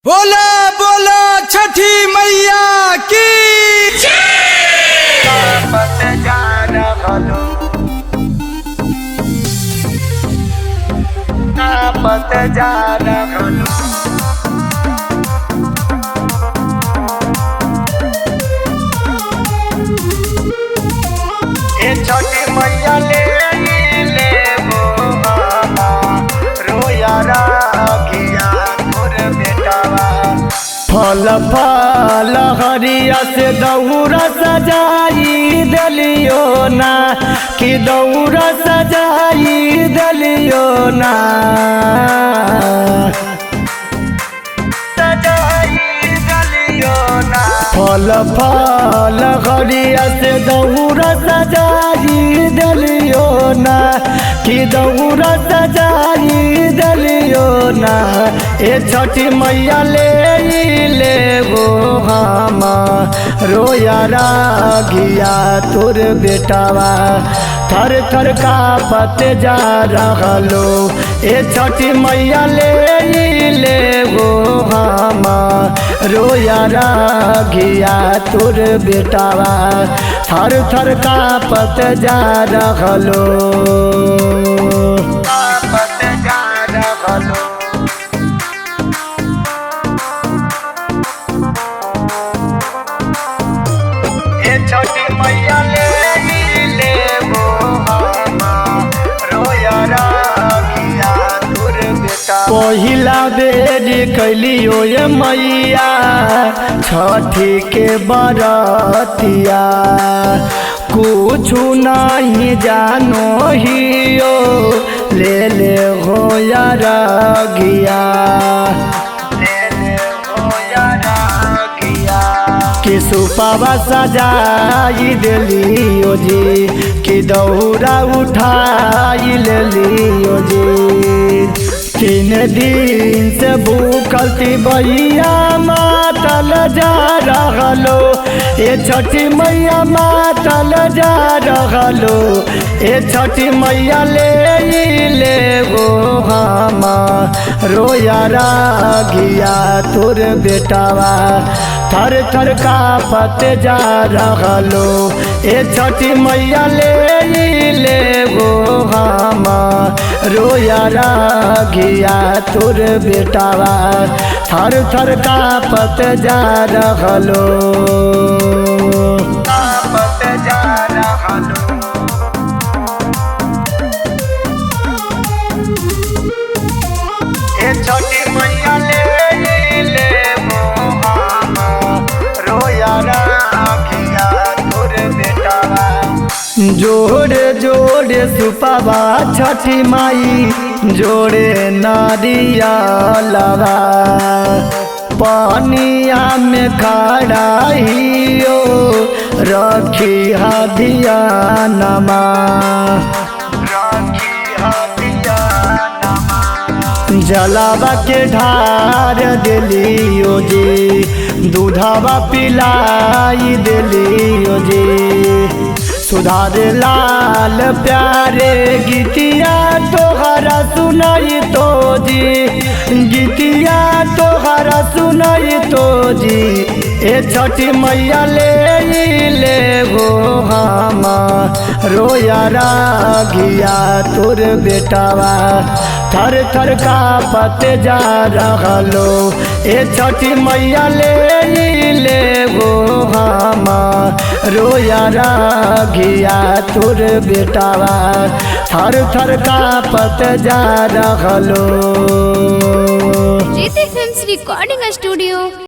बोला बोला छठी मैया की छोटी मैया ले वो मामा रोया राखिया मोर बेटावा फल फल हरिया से दौरा सजाई दलियो ना कि दौरा सजाई दलियो ना फल फल हरिया से दौरा सजाई दलियो ना कि दौरा सजाई दलियो ना ए छठी मैया ले वो हम रोया रागिया तोर बेटावा थर थर का पत जा रहलो ए छठी मैया ले वो हम रोया रागिया तोर बेटावा थर थर का पत जा रहलो छोटी मैया ले वो रोया राखिया तोर बेटा पहिला बेर कैलियो ये मैया छठी के बरतिया कुछु नहीं जानो हियो ले हो रागिया कि सुपावा सजाई दिलियो जी कि दौरा उठाई लियो जी 3 दिन से भूखल थी भैया मातल जा रहलो ए छठी मैया मातल जा रहलो ए छठी मैया ले वो हम रोया रागिया तोर बेटावा थर थर का पत जा रहलो ए छठी मैया ले वो हम रोया रागिया तोर बेटावा थर थर का पत जा रहलो ए छठी मैया ले वो हम रोया राखिया तोर बेटावा जोड़े जोड़े सुपावा छठी माई जोड़े नारिया लगा पानिया में खड़ा हियो रखी हदिया नमा जलावा के ढार दिलियो जी दूधावा पिलाई दिलियो जी सुधार लाल प्यारे गीतिया तोहरा सुनाई तो जी गीतिया तोहरा सुनाई तो जी ए छठी मैया ले वो हम रोया रागिया तोर बेटावा थर थर का पत जा रहलो ए छठी मैया ले वो हम रोया रागिया तोर बेटावा थर थर का पत जा रहलो JT Films Recording Studio